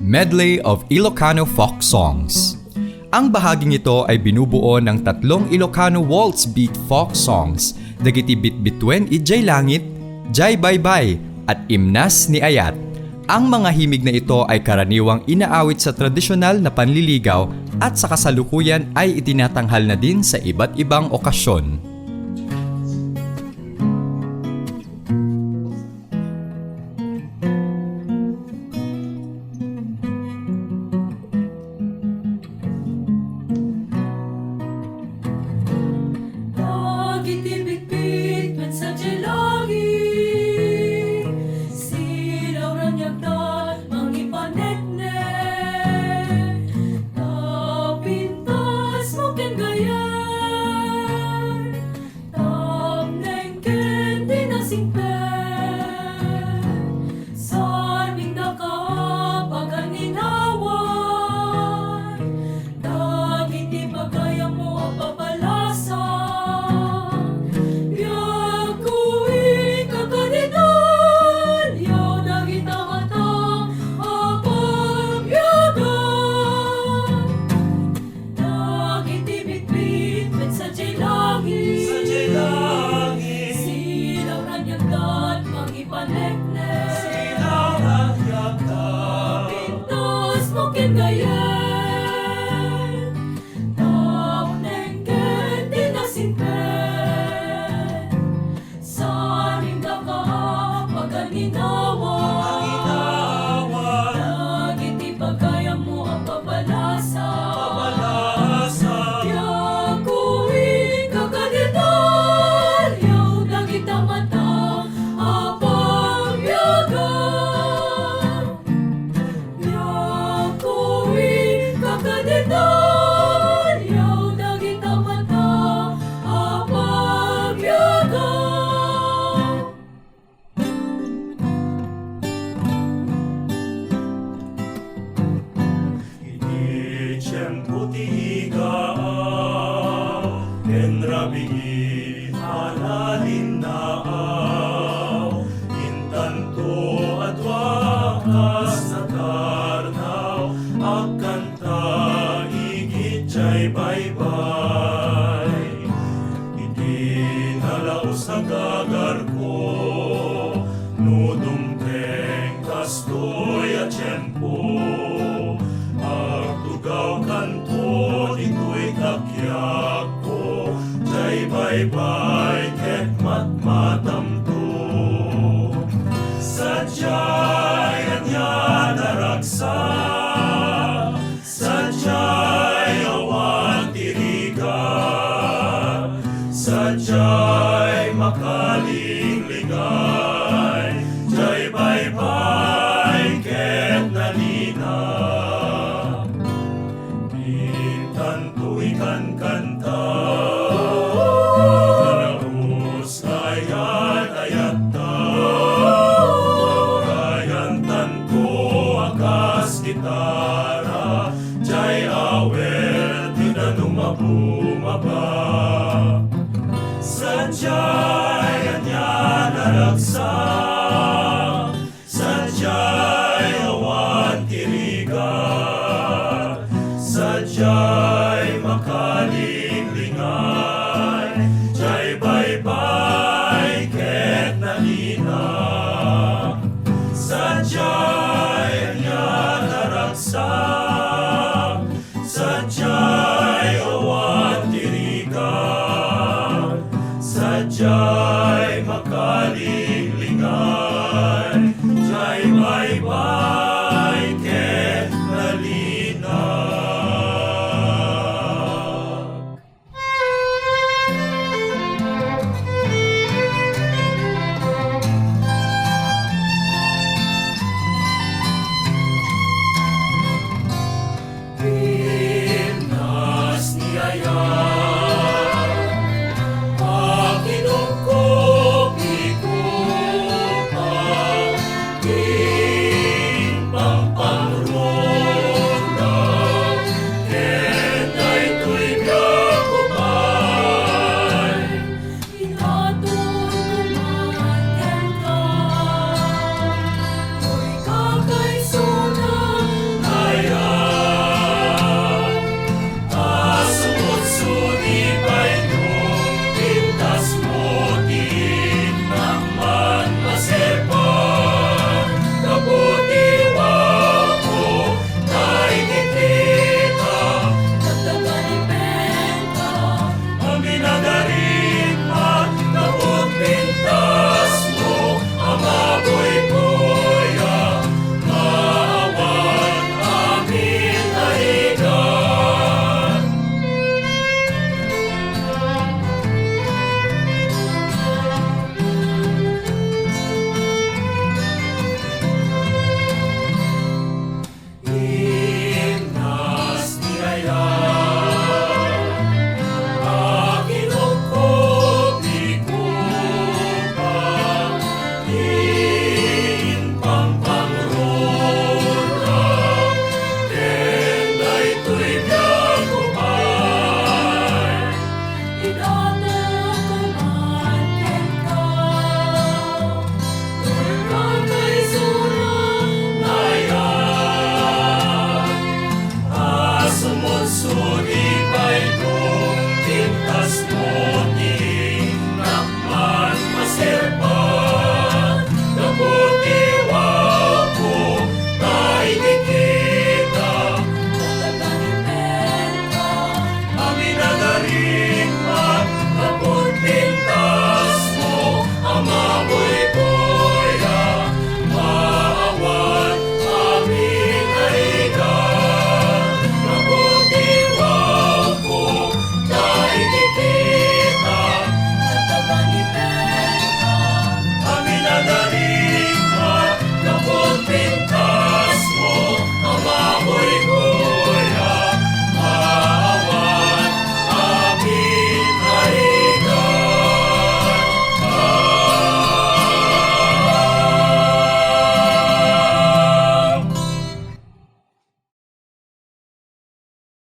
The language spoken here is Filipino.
Medley of Ilocano Folk Songs. Ang bahaging ito ay binubuo ng 3 Ilocano waltz beat folk songs, dagiti bitbitwen ijay langit, jay baybay, at imnas ni Ayat. Ang mga himig na ito ay karaniwang inaawit sa tradisyonal na panliligaw at sa kasalukuyan ay itinatanghal na din sa iba't ibang okasyon. Bye-bye, ket matmatamto. Sadyay anya naraksa, sadyay awan tiriga, sadyay makalingligay, jay bye-bye, ket nanina. Mintan tuwikan kanta, gitara, jay awel, di na lumabumaba. Sadyay anya naraksa, sadyay awan tiriga, sadyay makalinglingan, jay bye-bye, ket nanina. Sadyay sadyay awan tiriga, sadyay makalinglingan, jay bye-bye.